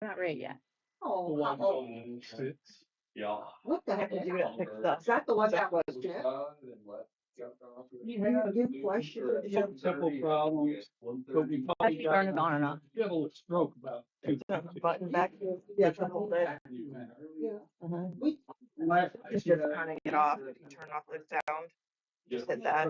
Not ready yet. Oh, how old? Yeah. What the heck Did is you that? fix that? Is that the one that was Jeff? You had a good question. Simple problems, but we Have you turned it on or not? get a little stroke about two. Button back here. Yeah. To hold it. Yeah. Uh-huh. We, It's just turning it off. If you turn off the sound, just hit that.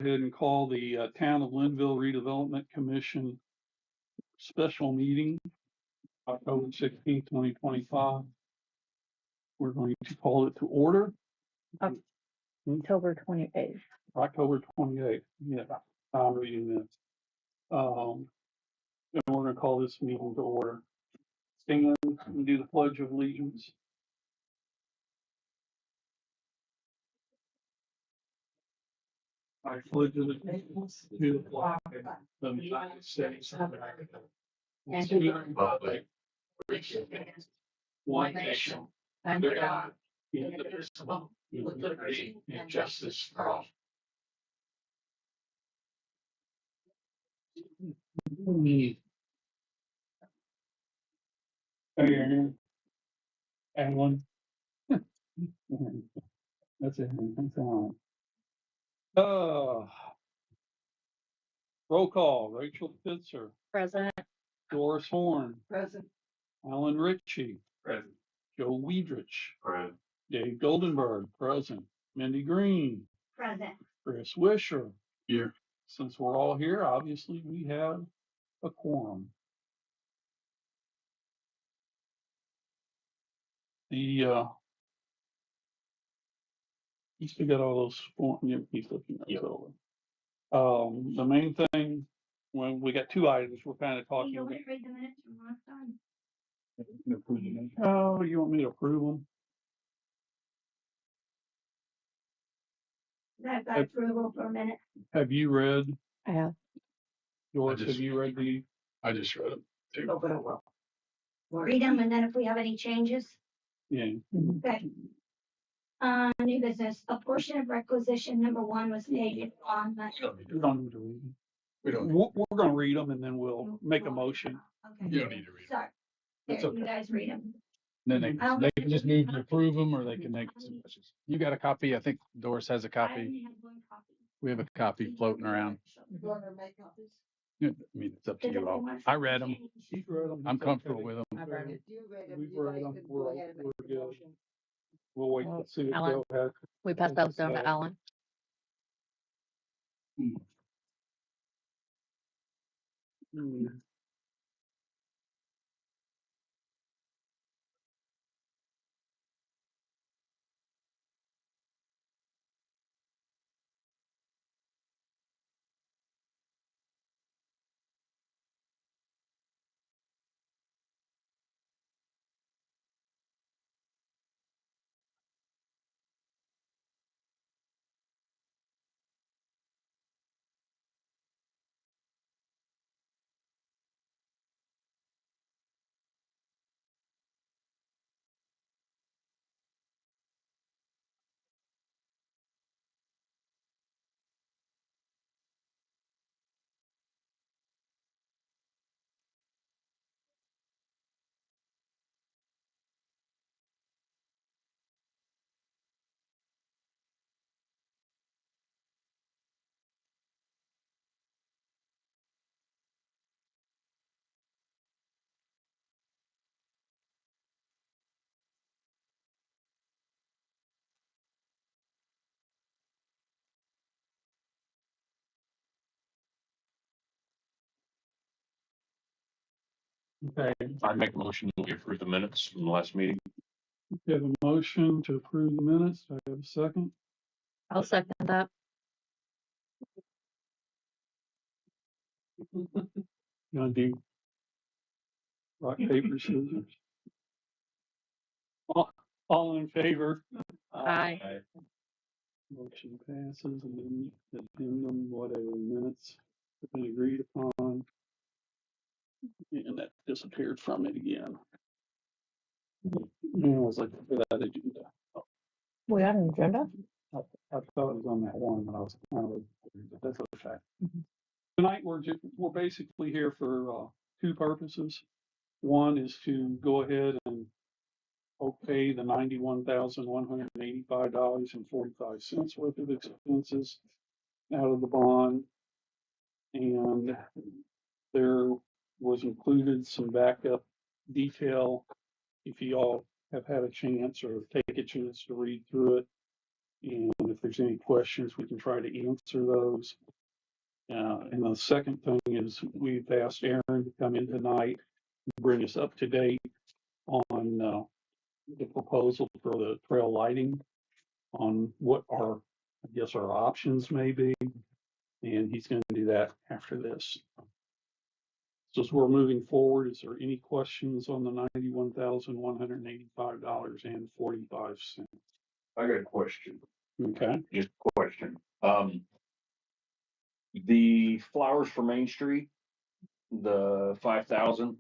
Ahead and call the Town of Lynnville Redevelopment Commission special meeting, October 16th, 2025. We're going to call it to order. October 28th. October 28th. Yeah, I'm reading this. And we're going to call this meeting to order. Stand and do the Pledge of Allegiance. I pledge allegiance to the flag of the United States of America and to the republic which stands one nation under God, indivisible, with liberty and justice for all. Hey, Alan. That's it. That's on. Roll call. Rachel Pitzer, Present. Doris Horn, Present. Alan Ritchie, present. Joe Weidrich, Present. Dave Goldenberg, present. Mindy Green, Present. Chris Wisher. Here. Since we're all here, obviously we have a quorum. The you still got all those he's looking at those over. The main thing, when we got two items, we're kind of talking. You want me to read the minutes from last time? Oh, you want me to approve them? That's approval for a minute. Have you read, I have. Doris, I just- have you read the? I just read them. too. Read them and then if we have any changes. Yeah. Okay. New business, a portion of requisition number 1 was paid on the. We don't need to read them. We don't. We're gonna read them and then we'll make a motion. Okay. You don't need to read them. Sorry. That's There, okay. you guys read them. Then they can just move to approve them, or they can make some suggestions. You got a copy? I think Doris has a I copy. only have 1 copy. We have a copy floating around. You want to make copies? Yeah, I mean, it's up to you all. I read them. She's read them. I'm comfortable with them. I read it. You read them. We've You read guys them. can We're go ahead and make the good. motion. We'll wait to see if Alan. Joe has. We passed those down to Alan. Hmm. Okay, I make a motion that we approve the minutes from the last meeting. we have a motion to approve the minutes. Do I have a second? I'll second that. Gonna do rock, paper, scissors. All in favor? Aye. Motion passes and then addendum, whatever minutes have been agreed upon. And that disappeared from it again. Yeah, I was looking for that agenda. We got an agenda? I thought it was on that one, but I was kind of, but that's okay. Tonight, we're basically here for, 2 purposes. One is to go ahead and okay the $91,185.45 worth of expenses out of the bond. And there was included some backup detail. If you all have had a chance or take a chance to read through it. And if there's any questions, we can try to answer those. And the second thing is we've asked Aaron to come in tonight and bring us up to date on the proposal for the trail lighting, on what our, I guess, our options may be. And he's going to do that after this. So as we're moving forward, is there any questions on the $91,185.45? I got a question. Okay. Just a question. The flowers for Main Street, the 5,000.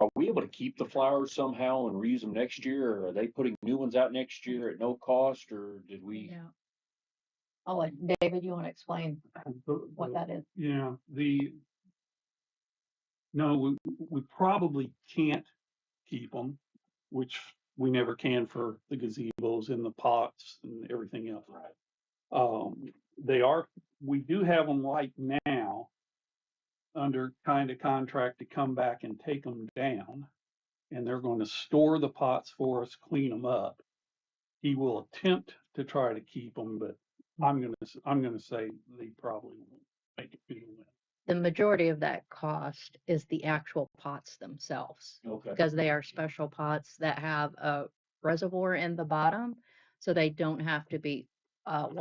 Are we able to keep the flowers somehow and reuse them next year, or are they putting new ones out next year at no cost, or did we? Yeah. Oh, and David, you want to explain what that is? Yeah, no, we probably can't keep them, which we never can for the gazebos and the pots and everything else. We do have them right now under kind of contract to come back and take them down. And they're going to store the pots for us, clean them up. He will attempt to try to keep them, but I'm gonna say they probably won't make it to the win. The majority of that cost is the actual pots themselves, Okay. because they are special pots that have a reservoir in the bottom, so they don't have to be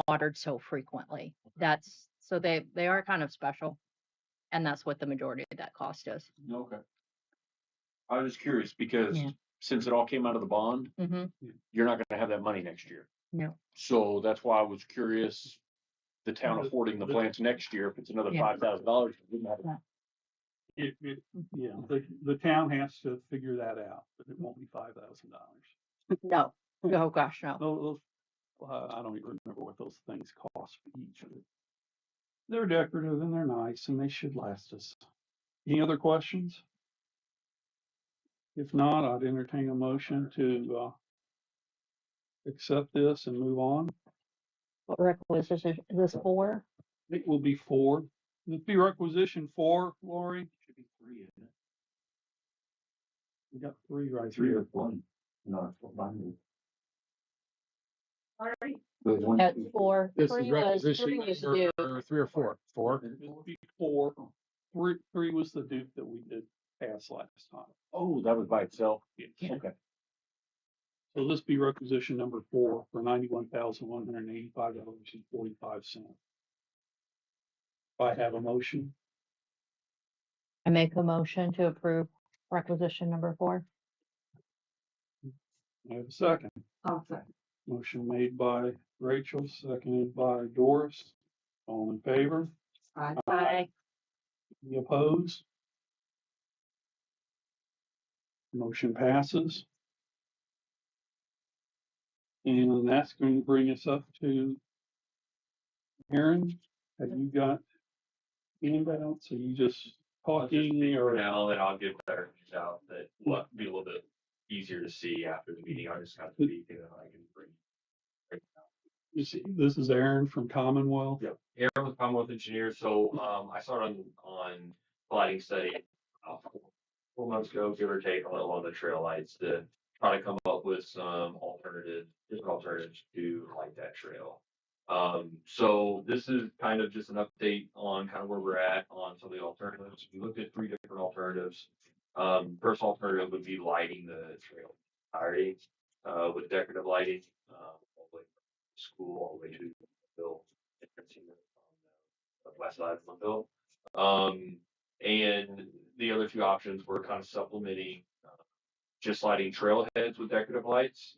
watered so frequently. So they are kind of special, and that's what the majority of that cost is. Okay. I was just curious because Yeah. since it all came out of the bond, Mm-hmm. you're not gonna have that money next year. No. So that's why I was curious, the town affording the plants next year, if it's another Yeah. $5,000. The town has to figure that out, but it won't be $5,000. No. Oh gosh, no. Those, I don't even remember what those things cost each. They're decorative and they're nice and they should last us. Any other questions? If not, I'd entertain a motion to accept this and move on. What requisition is this for? It will be 4. The be requisition 4, Lori. Should be 3, isn't it? We got 3 right 3 here. or 1. No, it's 1. That's 4. This is 3 requisition was due. number 3 or 4. 4. It will be 4. 3 was the Duke that we did pass last time. Oh, that was by itself. Yeah. Okay. So this be requisition number 4 for $91,185.45. I have a motion. I make a motion to approve requisition number 4. I have a second. I'll second. Motion made by Rachel, seconded by Doris. All in favor? Aye. Any opposed? Motion passes. And that's going to bring us up to Aaron. Have you got anybody else? Are you just talking For or? now, then I'll give better news out that will be a little bit easier to see after the meeting. I'll just have to speak and then I can bring. This is Aaron from Commonwealth. Yep. Aaron with Commonwealth Engineers. So I started on lighting study 4 months ago, give or take, on a lot of the trail lights to try to come up with some different alternatives to light that trail. So this is kind of just an update on kind of where we're at on some of the alternatives. We looked at 3 different alternatives. First alternative would be lighting the trail entirety with decorative lighting, all the way from school all the way to Lynnville, on the west side of Lynnville. And the other 2 options were kind of supplementing just lighting trailheads with decorative lights,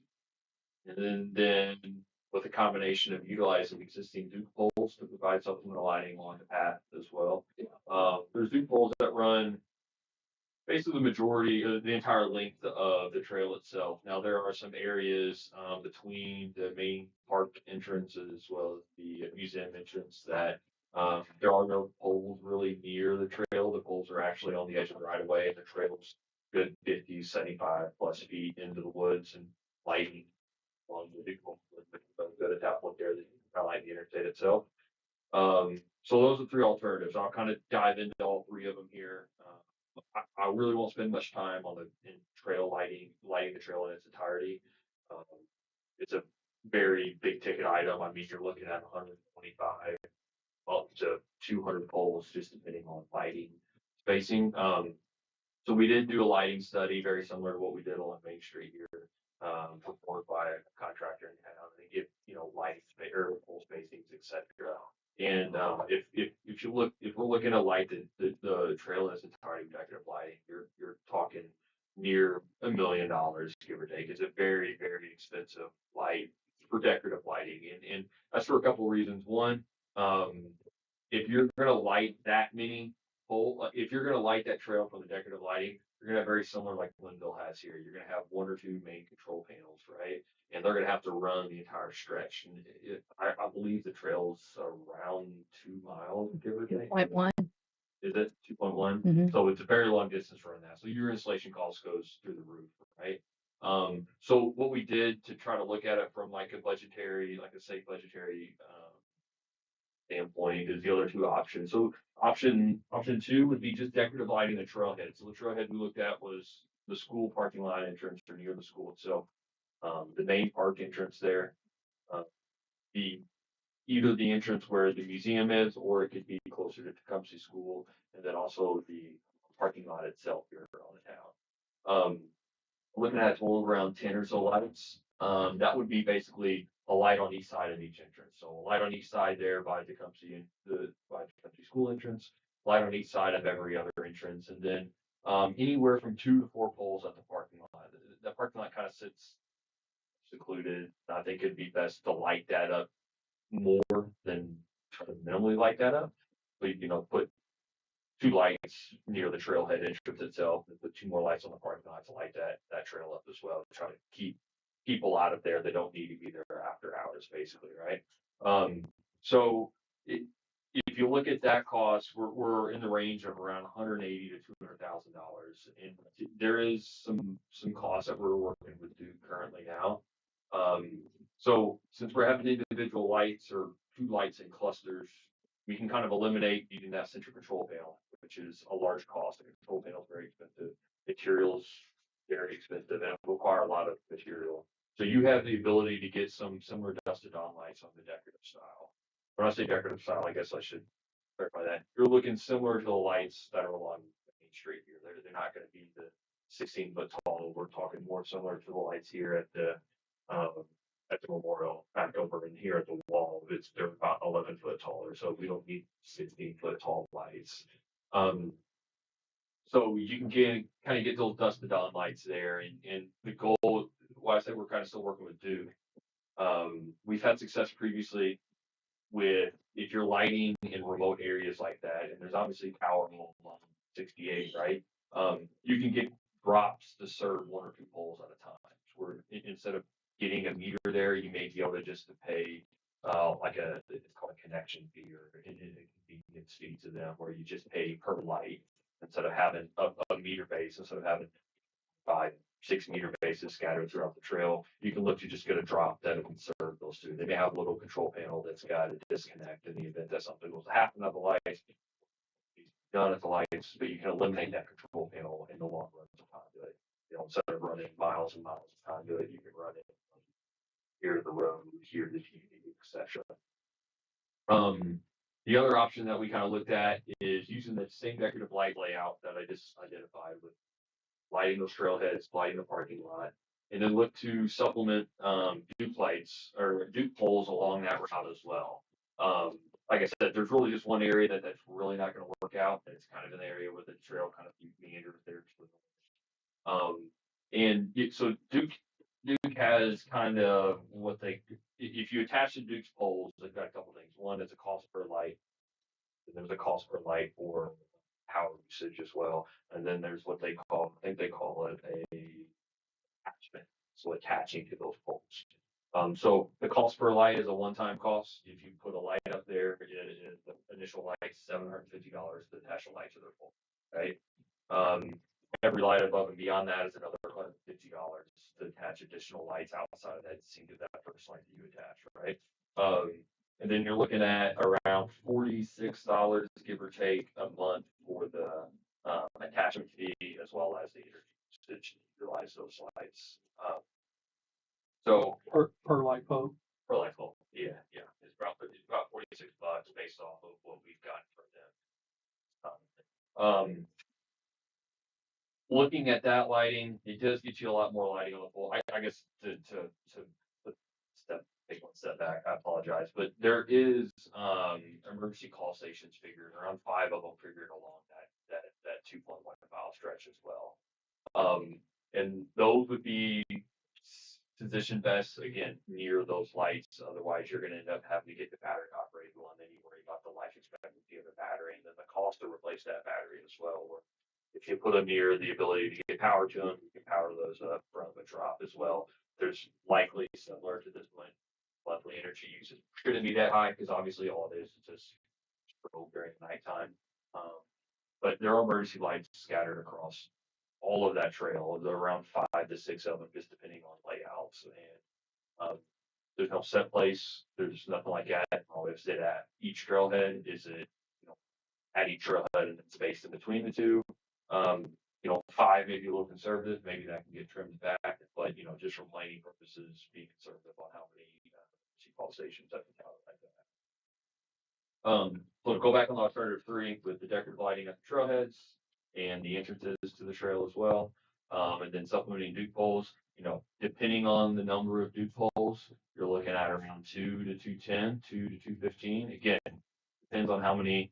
and then with a combination of utilizing existing Duke poles to provide supplemental lighting along the path as well. There's Duke poles that run basically the entire length of the trail itself. Now there are some areas between the main park entrance as well as the museum entrance that there are no poles really near the trail. The poles are actually on the edge of the right of way, and the trail's good 50, 75 plus feet into the woods and lighting along the Duke poles. Good at that point there that you can kind of light the interstate itself. So those are 3 alternatives. I'll kind of dive into all 3 of them here. I really won't spend much time on trail lighting the trail in its entirety. It's a very big ticket item. I mean, you're looking at 125 up to 200 poles, just depending on lighting spacing. So we did do a lighting study very similar to what we did on Main Street here, performed by a contractor in town. They give, lighting or pole spacings, etc. And if we're looking at light the trail as entirely decorative lighting, you're talking near $1 million, give or take. It's a very, very expensive light for decorative lighting, and that's for a couple of reasons. One, if you're gonna light that many if you're gonna light that trail from the decorative lighting, you're gonna have very similar like Lynnville has here. You're gonna have one or two main control panels, right? And they're gonna have to run the entire stretch. And I believe the trail's around 2 miles, give or take. 2.1. Is it 2.1? Mhm. So it's a very long distance from that. So your installation cost goes through the roof, right? So what we did to try to look at it from like a safe budgetary, standpoint is the other two options. So option two would be just decorative lighting the trailhead. So the trailhead we looked at was the school parking lot entrance or near the school itself. The main park entrance there, uh, the either the entrance where the museum is, or it could be closer to Tecumseh School, and then also the parking lot itself here on the town. Looking at a total around 10 or so lights. That would be basically a light on each side of each entrance. So a light on each side there by Tecumseh, by Tecumseh School entrance, light on each side of every other entrance, and then anywhere from 2 to 4 poles at the parking lot. The parking lot kind of sits secluded. I think it'd be best to light that up more than try to minimally light that up. But put 2 lights near the trailhead entrance itself, and put 2 more lights on the parking lot to light that trail up as well. To try to keep people out of there that don't need to be there after hours, basically, right? So if you look at that cost, we're in the range of around 180 to $200,000, and there is some costs that we're working with Duke currently now. So since we're having individual lights or 2 lights in clusters, we can kind of eliminate needing that central control panel, which is a large cost. The control panel is very expensive. Materials very expensive and require a lot of material. So you have the ability to get some similar dusted on lights on the decorative style. When I say decorative style, I guess I should clarify that. You're looking similar to the lights that are along Main Street here. They're not going to be the 16-foot tall. We're talking more similar to the lights here um, at the memorial back over in here at the wall. They're about 11-foot taller, so we don't need 16-foot tall lights. So you can kind of get those dusted on lights there, and the goal. Why I said we're kind of still working with Duke. We've had success previously with if you're lighting in remote areas like that, and there's obviously power on 68, right? You can get drops to serve 1 or 2 poles at a time. Where instead of getting a meter there, you may be able to just to pay it's called a connection fee or a convenience fee to them, where you just pay per light instead of having a meter base, instead of having 5, 6 meter bases scattered throughout the trail. You can look to just get a drop that can serve those two. They may have a little control panel that's got a disconnect in the event that something was to happen at the lights. Done at the lights, but you can eliminate that control panel in the long run of conduit. Instead of running miles and miles of conduit, you can run it here to the road, here to the TV, etc. The other option that we kind of looked at is using the same decorative light layout that I just identified with lighting those trailheads, lighting the parking lot, and then look to supplement Duke lights or Duke poles along that route as well. Like I said, there's really just one area that's really not going to work out. It's kind of an area where the trail kind of meanders there to the north. So Duke has kind of if you attach the Duke's poles, they've got a couple things. One is a cost per light, and there's a cost per light for power usage as well. And then there's what I think they call it a attachment. So attaching to those poles. So the cost per light is a one-time cost. If you put a light up there, the initial light is $750 to attach a light to their pole, right? Every light above and beyond that is another $150 to attach additional lights outside of that scene to that first light that you attach, right? And then you're looking at around $46, give or take, a month for the attachment fee as well as the energy usage to utilize those lights. So per light bulb. per light bulb, yeah, it's about $46 based off of what we've gotten from them. Looking at that lighting, it does get you a lot more lighting on the pole. I guess to take one step back, I apologize, but there is emergency call stations figured around 5 of them figured along that 2.1 mile stretch as well. And those would be positioned best again near those lights. Otherwise, you're going to end up having to get the battery operated one anywhere about the life expectancy of the battery and then the cost to replace that battery as well. Or if you put them near the ability to get power to them, you can power those up from a drop as well. There's likely similar to this one, monthly energy usage shouldn't be that high because obviously all it is just strobe during the nighttime. Um, but there are emergency lights scattered across all of that trail. There are around 5 to 6 of them, just depending on layouts. And there's no set place. There's nothing like that. All we have to sit at each trailhead is it, at each trailhead and then spaced in between the two. 5 maybe a little conservative. Maybe that can get trimmed back, but just for planning purposes, be conservative on how many call stations at the tower like that. So to go back on alternative 3 with the decorative lighting at the trailheads and the entrances to the trail as well. And then supplementing Duke poles, depending on the number of Duke poles, you're looking at around 2 to 210, 2 to 215. Again, depends on how many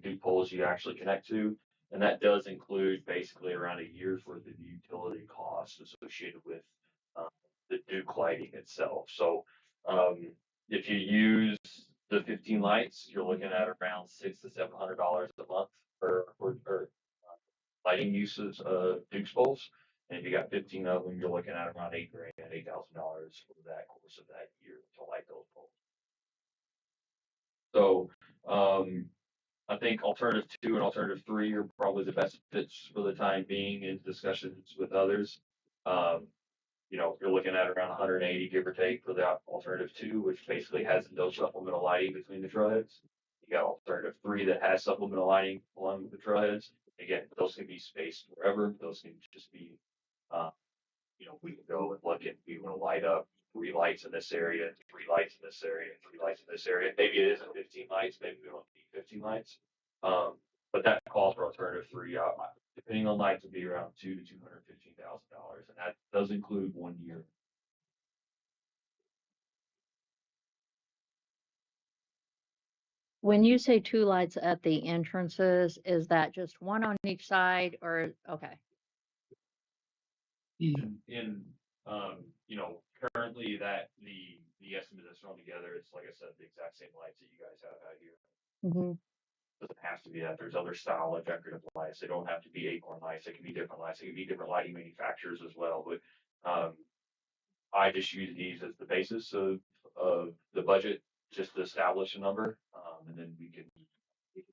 Duke poles you actually connect to. And that does include basically around a year's worth of utility costs associated with the Duke lighting itself. So if you use the 15 lights, you're looking at around $600 to $700 a month for lighting uses of Duke's poles. And if you got 15 of them, you're looking at around $8,000 for that course of that year to light those poles. So I think alternative 2 and alternative 3 are probably the best fits for the time being in discussions with others. You're looking at around 180 give or take for the alternative 2, which basically has no supplemental lighting between the trailheads. You got alternative 3 that has supplemental lighting along with the trailheads. Again, those can be spaced wherever. Those can just be, we can go and look at, we want to light up 3 lights in this area, 3 lights in this area, 3 lights in this area. Maybe it isn't 15 lights. Maybe we don't need 15 lights. But that calls for alternative 3. Depending on lights, would be around $200,000 to $215,000, and that does include 1 year. When you say 2 lights at the entrances, is that just one on each side or, okay, In currently that the estimate that's thrown together is, like I said, the exact same lights that you guys have out here. mhm, Doesn't have to be that. There's other style of decorative lights. They don't have to be acorn lights. They can be different lights. They can be different lighting manufacturers as well. But I just use these as the basis of the budget, just to establish a number, and then we can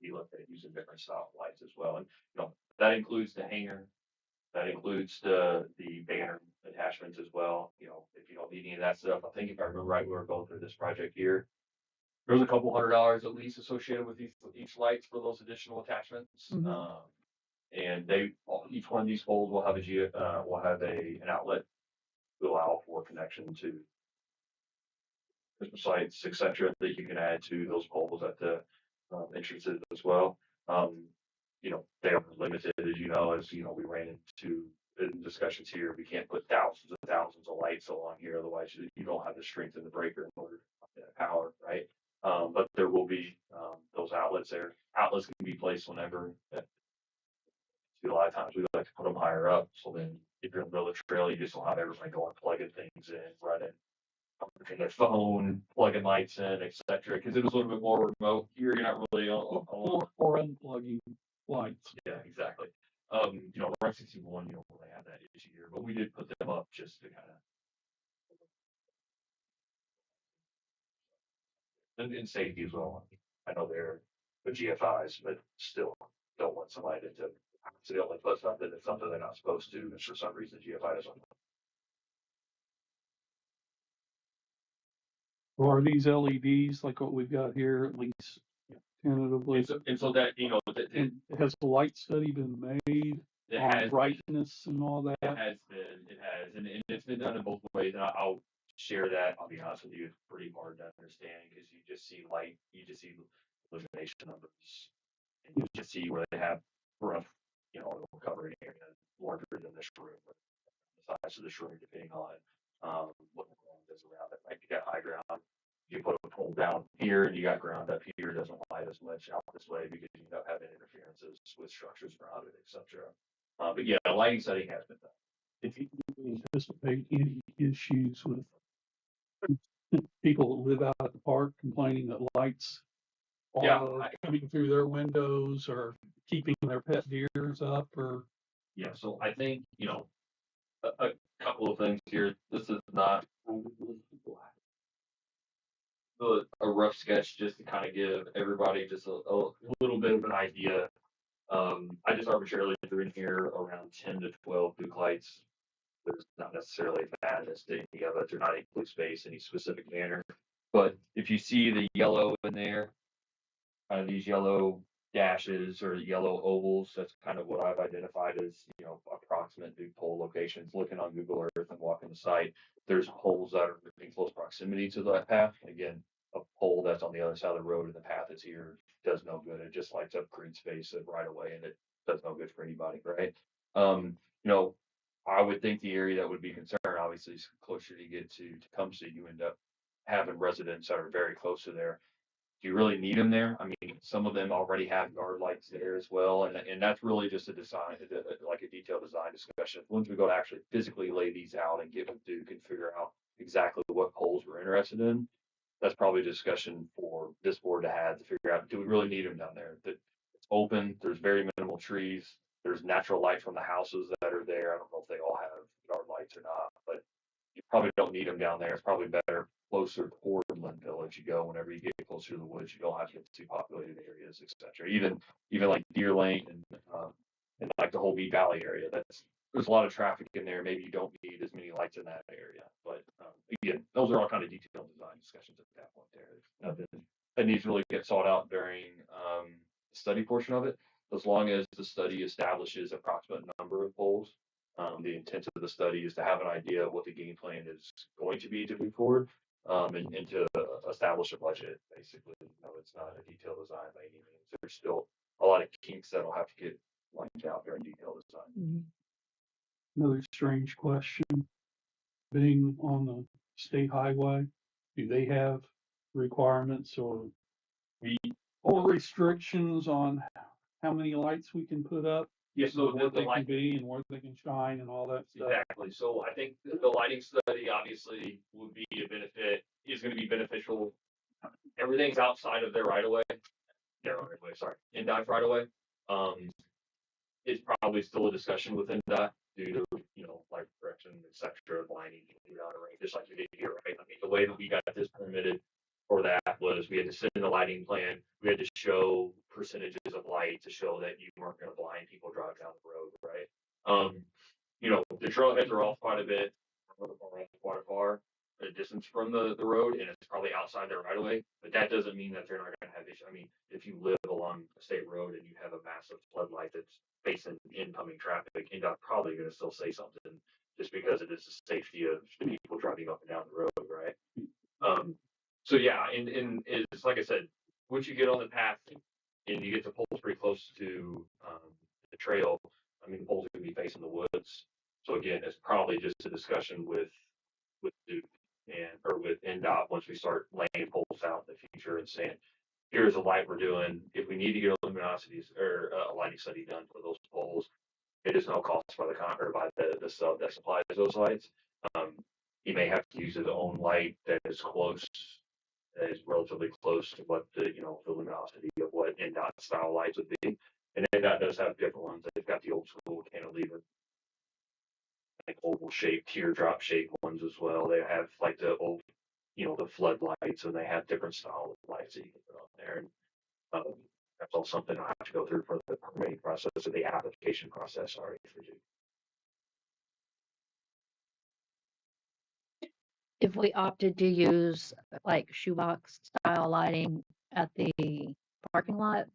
be looked at using different style of lights as well. And that includes the hanger, that includes the banner attachments as well. If you don't need any of that stuff, I think if I remember right, we were going through this project here. There's a couple $100 at least associated with each lights for those additional attachments. Mhm. And each one of these poles will have an outlet to allow for connection to Christmas lights, etc., that you can add to those poles at the entrances as well. They are limited, as we ran into in discussions here. We can't put thousands and thousands of lights along here, otherwise you don't have the strength in the breaker in order to power, right? But there will be those outlets there. Outlets can be placed whenever. A lot of times we like to put them higher up, so then if you're in the middle of the trail, you just don't have everybody going plugging things in, running from their phone, plugging lights in, etc. Because it was a little bit more remote. Here, you're not really on. Or unplugging lights. Yeah, exactly. Rec 61, you don't really have that issue here, but we did put them up just to kind of, and safety as well. I know they're the GFIs, but still don't want somebody to accidentally put something that's something they're not supposed to, and for some reason GFI doesn't. Or are these LEDs like what we've got here, at least tentatively? And so that, And has the light study been made it on has brightness and all that? It has, and it's been done in both ways, and I'll share that. I'll be honest with you, it's pretty hard to understand because you just see light, you just see illumination numbers, and you just see where they have rough, covering area larger than this room, the size of this room, depending on what the ground is around it. Like you got high ground, you put a pole down here, and you got ground up here, it doesn't light as much out this way because you end up having interferences with structures around it, etc. But yeah, the lighting setting has been done. If you anticipate any issues with people that live out at the park complaining that lights Yeah, are coming through their windows or keeping their pet deers up or. Yeah, so I think, a couple of things here. This is not a rough sketch just to kind of give everybody just a little bit of an idea. I just arbitrarily threw in here around 10 to 12 Duke lights. There's not necessarily madness to any of it. They're not equally spaced in any specific manner. But if you see the yellow in there, kind of these yellow dashes or yellow ovals, that's kind of what I've identified as, approximate Duke pole locations. Looking on Google Earth and walking the site, there's poles that are in close proximity to that path. Again, a pole that's on the other side of the road and the path that's here does no good. It just lights up green space right away and it does no good for anybody, right? I would think the area that would be concerned, obviously, is closer you get to Tecumseh, you end up having residents that are very close to there. Do you really need them there? I mean, some of them already have guard lights there as well, and that's really just a design, like a detailed design discussion. Once we go to actually physically lay these out and get with Duke and figure out exactly what poles we're interested in, that's probably a discussion for this board to have to figure out, do we really need them down there? That it's open, there's very minimal trees, there's natural light from the houses that are there. I don't know if they all have yard lights or not, but you probably don't need them down there. It's probably better closer toward Lynnville as you go. Whenever you get closer to the woods, you don't have to get to populated areas, etc. Even like Deer Lane and like the whole Beat Valley area. There's a lot of traffic in there. Maybe you don't need as many lights in that area. But again, those are all kind of detailed design discussions at that point. Nothing that needs to really get sought out during the study portion of it. As long as the study establishes approximate number of poles, the intent of the study is to have an idea of what the game plan is going to be to move forward, and to establish a budget. Basically, it's not a detailed design by any means. There's still a lot of kinks that'll have to get lined out during detailed design. Another strange question, being on the state highway, do they have requirements or restrictions on how many lights we can put up? Yeah, so what they can be and where they can shine and all that stuff. Exactly. So I think the lighting study obviously would be is going to be beneficial. Everything's outside of their right of way. NDOT right of way. It's probably still a discussion within that due to, light direction, et cetera, lighting, just like you did here, right? I mean, the way that we got this permitted for that was we had to send in the lighting plan. We had to show percentages of light to show that you weren't going to blind people driving down the road, right? The trailheads are off quite a bit, quite far a distance from the road, and it's probably outside their right of way. But that doesn't mean that they're not going to have issues. I mean, if you live along a state road and you have a massive floodlight that's facing incoming traffic, NDOT probably going to still say something just because it is the safety of the people driving up and down the road, right? So yeah, and it's like I said, once you get on the path and you get the poles pretty close to the trail, I mean, the poles are going to be facing the woods. So again, it's probably just a discussion with Duke or with NDOT once we start laying poles out in the future and saying, here's the light we're doing. If we need to get a luminosity or a lighting study done for those poles, it is no cost by the contractor, by the sub that supplies those lights. He may have to use his own light that is relatively close to what the luminosity of what NDOT style lights would be. And NDOT does have different ones. They've got the old school cantilever, like oval shaped, teardrop shaped ones as well. They have like the old, the floodlights, and they have different style of lights that you can put on there. And that's all something I have to go through for the permitting process or the application process. Sorry for you. If we opted to use like shoebox style lighting at the parking lot,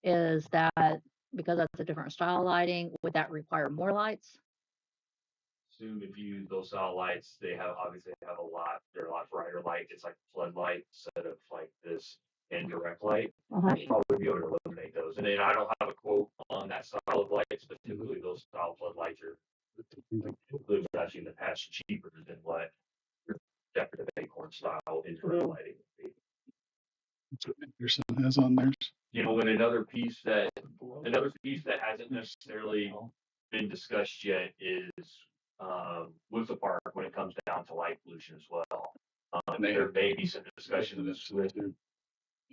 is that because that's a different style lighting, would that require more lights? Soon, if you use those style lights, they're a lot brighter light. It's like floodlight instead of like this indirect light. You'll probably be able to eliminate those. And then I don't have a quote on that style of lights, but typically those style floodlights are actually in the past cheaper than what decorative acorn style indirect lighting would be. Anderson has on theirs. And another piece that hasn't necessarily been discussed yet is with the park when it comes down to light pollution as well. There may be some discussion with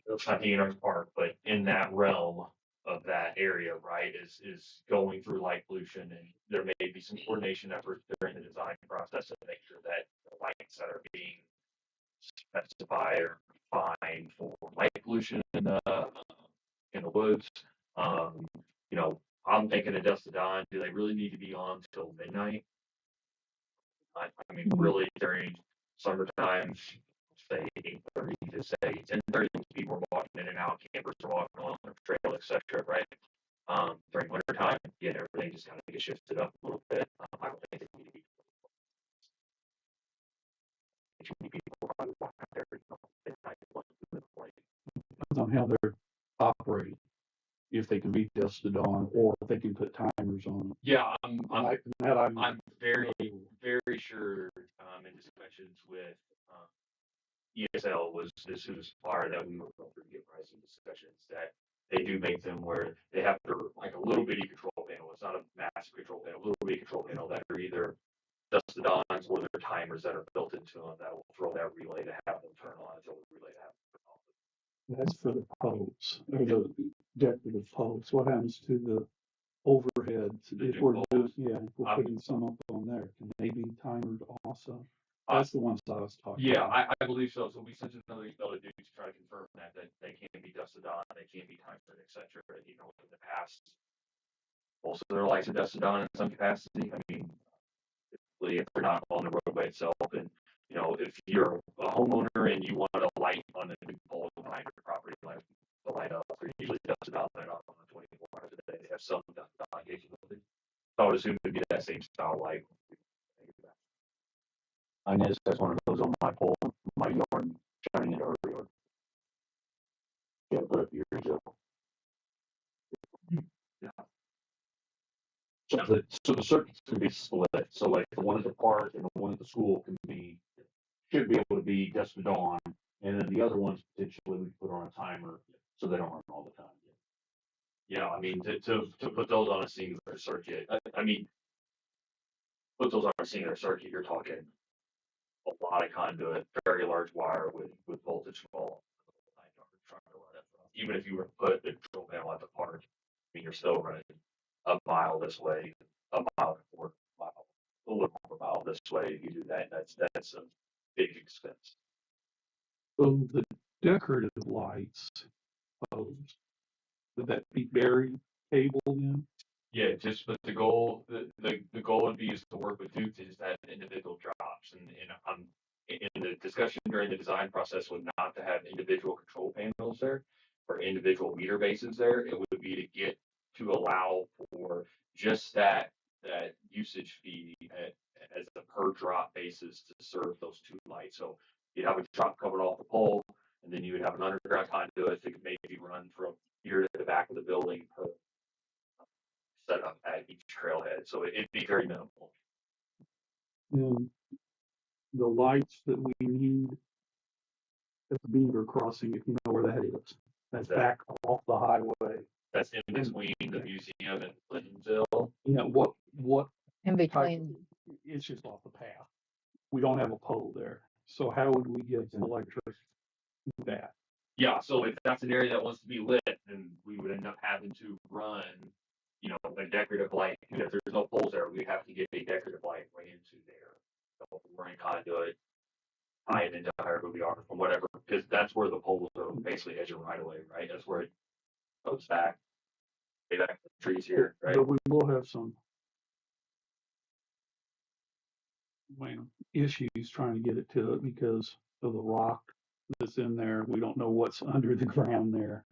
it's not the Anarch Park, but in that realm of that area, right, is going through light pollution, and there may be some coordination efforts during the design process to make sure that the lights that are being specified or defined for light pollution in the woods. Um, you know, I'm thinking of dusk to dawn. Do they really need to be on till midnight? I mean, really during summertime, say 8:30 to say 10:30, people are walking in and out, campers are walking along the trail, etc. Right? During winter time, yeah, everything just kind of gets shifted up a little bit. I don't think it need to be too many people probably walking out there, midnight, 1 in the morning. Depends on how they're operating. If they can be dusk to dawn, or if they can put timers on them. Yeah, I'm very, very sure, in discussions with, ESL this was part that we were going through get pricing discussions that they do make them where they have to, like a little bitty control panel. It's not a massive control panel, a little bitty control panel that are either dusk to dawns or their timers that are built into them that will throw that relay to have them turn on until the relay to have them turn off. That's for the poles, or the decorative poles. What happens to the overheads? The If we're new doing, poles? yeah, if we're putting some up on there, can they be timed also? That's the ones I was talking Yeah, about. I believe so. So we sent another email to Duke to try to confirm that they can't be dust to dawn, they can't be timed, etc. You know, in the past, most of their lights are dust to dawn in some capacity. I mean, typically if they're not on the roadway itself, and you know, if you're a homeowner and you want a light on the new pole behind your property, like the light up, they're usually dust to dawn. They're not on the 24 hours a day. They have some dust to dawn capability. So I would assume it'd be that same style light. I guess that's one of those on my pole, my yard, shining into our yard. Yeah, put up years ago. Yeah. So the circuits can be split. So like the one at the park and the one at the school should be able to be dusk to dawn. And then the other ones potentially we put on a timer so they don't run all the time. Yeah, I mean, to put those on a singular circuit, I mean, put those on a singular circuit, you're talking a lot of conduit, very large wire with voltage fall. Even if you were to put the control panel at the park, I mean, you're still running a mile this way, a mile or mile, a little more mile this way. If you do that, that's a big expense. So the decorative lights, poles, would that be buried cable then? Yeah, just but the goal would be is to work with Duke to just have individual drops, and in the discussion during the design process was not to have individual control panels there or individual meter bases there. It would be to get to allow for just that usage fee as a per drop basis to serve those two lights. So you'd have a drop coming off the pole, and then you would have an underground conduit that could maybe run from here to the back of the building per set up at each trailhead, so it'd be very minimal. And the lights that we need at the Beaver Crossing, if you know where that is, that's back off the highway. That's in between the museum and Lynnville. Yeah, what In type, between, it's just off the path. We don't have a pole there. So how would we get electric to that? Yeah, so if that's an area that wants to be lit, then we would end up having to run, you know, a decorative light. If there's no poles there, we have to get a decorative light right into there. So we're in conduit, tie it into however we are from whatever, because that's where the poles are basically edge of right away, right? That's where it goes back. Back to the trees here, right? But we will have some issues trying to get it to it because of the rock that's in there. We don't know what's under the ground there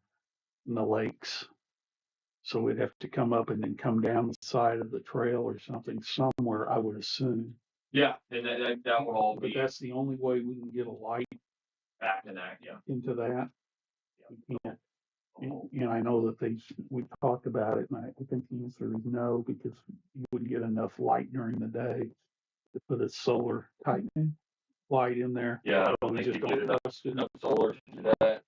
in the lakes. So we'd have to come up and then come down the side of the trail or something somewhere, I would assume. Yeah, and that would all But be that's the only way we can get a light back in that, yeah. into that. We can't. And I know that we talked about it, and I think the answer is no, because you wouldn't get enough light during the day to put a solar type light in there. Yeah, I don't We think just you get don't enough, trust it. enough solar to do that.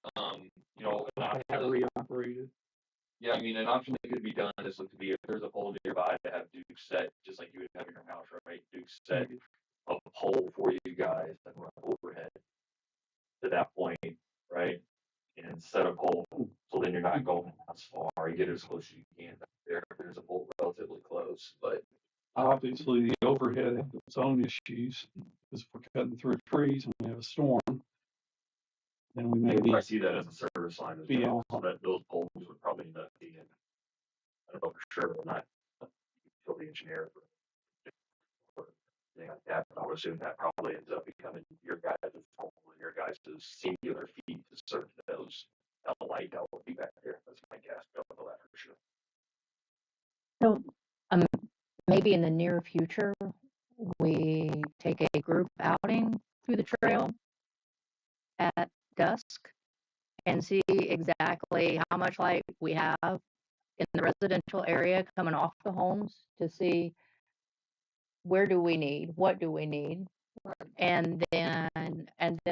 You know, Battery operated. yeah, I mean, an option that could be done is to be if there's a pole nearby to have Duke set, just like you would have in your house, right? Duke set a pole for you guys and run overhead to that point, right? And set a pole, so then you're not going as far, you get as close as you can back there, if there's a pole relatively close, but. Obviously, the overhead has its own issues, because if we're cutting through trees and we have a storm, then we may be. I see that as a service line as Yeah. well, so that those poles would probably end up being, I don't know for sure, but not utility engineer. Or anything like that, but I would assume that probably ends up becoming your guys' pole and your guys' singular feet to serve those, light that would be back there, that's my guess, don't know that for sure. So, maybe in the near future, we take a group outing through the trail at dusk and see exactly how much light we have in the residential area coming off the homes to see where do we need, what do we need. And then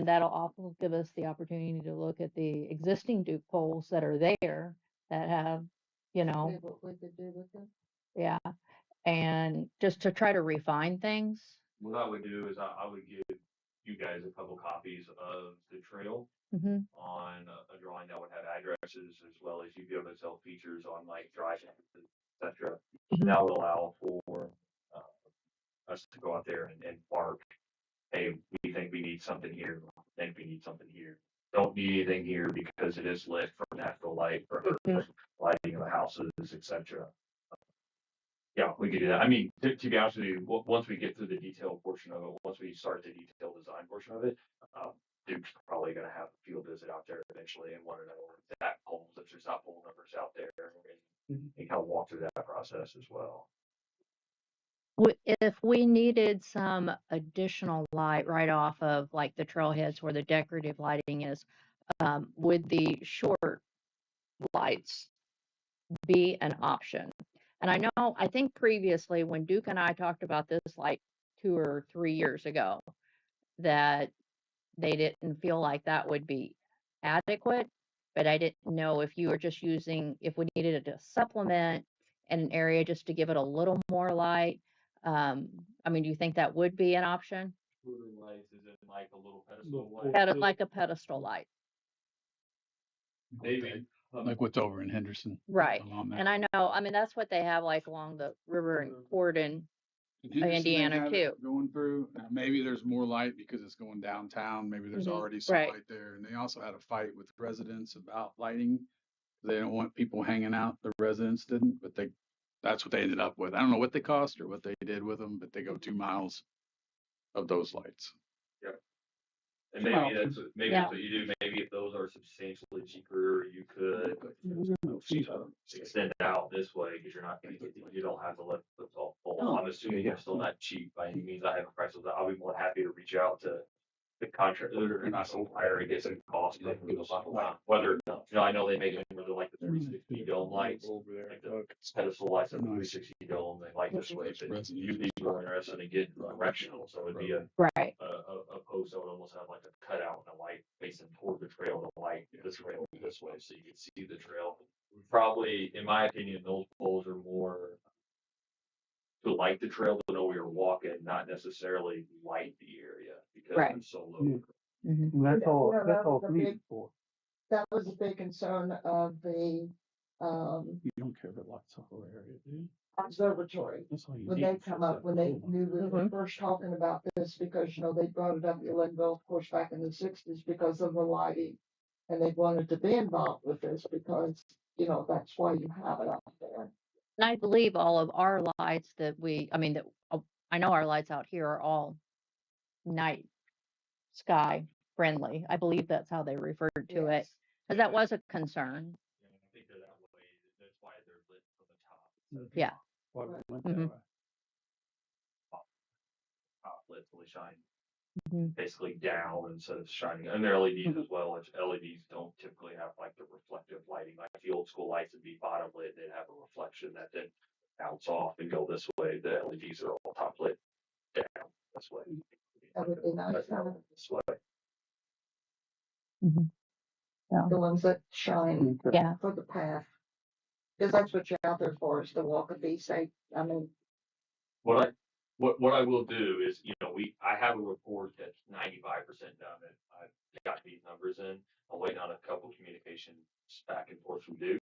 that'll also give us the opportunity to look at the existing Duke poles that are there that have, What we could do with them. yeah, and just to try to refine things. What I would do is I would give you guys a couple copies of the trail Hmm. on a drawing that would have addresses as well as you be able to tell features on like drive, et cetera. Mhm. That would allow for us to go out there and mark, hey, we think we need something here, we think we need something here. Don't need anything here because it is lit from natural light or lighting of the houses, et cetera. Yeah, we could do that. I mean, to be honest with you, once we get through the detail portion of it, once we start the detailed design portion of it, Duke's probably gonna have a field visit out there eventually and want to know if that polls, if there's not poll numbers out there, and kind of walk through that process as well. If we needed some additional light right off of like the trailheads where the decorative lighting is, would the short lights be an option? And I think previously when Duke and I talked about this like 2 or 3 years ago, that they didn't feel like that would be adequate, but I didn't know if you were just if we needed to supplement in an area just to give it a little more light. I mean, do you think that would be an option? Shooting lights is in like a little pedestal Like a pedestal light. Maybe. Like what's over in Henderson. Right. along that. And I know, I mean, that's what they have like along the river in Corden, In Henderson, they Indiana, have it too. Going through, maybe there's more light because it's going downtown, maybe there's Mhm. already some Right. light there, and they also had a fight with residents about lighting. They don't want people hanging out, the residents didn't, but that's what they ended up with. I don't know what they cost or what they did with them, but they go 2 miles of those lights. And Well, maybe that's what you do. Maybe if those are substantially cheaper, you could extend it out this way because you don't have to let the all full. I'm assuming they're still not cheap by any means. I haven't priced those out. I'll be more happy to reach out to the contractor, not supplier, and get some cost. Whether, I know they make them where they're like the 360 dome lights, like the pedestal lights of the 360 dome, they like this way. But you'd be more interested in getting directional, so it'd be Right. a post that would almost have like a cutout and a light facing toward the trail, the light this trail this way, so you can see the trail. Probably, in my opinion, those poles are more to light the trail to know where you're walking, not necessarily light the area because Right. it's so low. Mhm. And that's all, Yeah, that's all the police big- for. That was a big concern of the, You don't care if it lights the whole area, do you? observatory. That's all you When need. they come up, when they knew we were Mhm. first talking about this, because, they brought it up in Lynnville, of course, back in the 60s because of the lighting. And they wanted to be involved with this because, that's why you have it out there. And I believe all of our lights I know our lights out here are all night sky friendly. I believe that's how they referred to it. Yes. Because that was a concern. Yeah, I think they're that way. That's why they're lit from the top. Yeah. Why we went Mhm. that way. Top lit till they shine Mhm. basically down instead of shining. And they're LEDs as well, which LEDs don't typically have like the reflective lighting. Like the old school lights would be bottom lit, they'd have a reflection that then bounce off and go this way. The LEDs are all top lit down this way. That would be nice. This way. Mhm. The ones that shine Yeah. for the path. Because that's what you're out there for, is to walk and be safe. I mean, What What I will do is, I have a report that's 95% done, and I've got these numbers in. I'm waiting on a couple communications back and forth from Duke.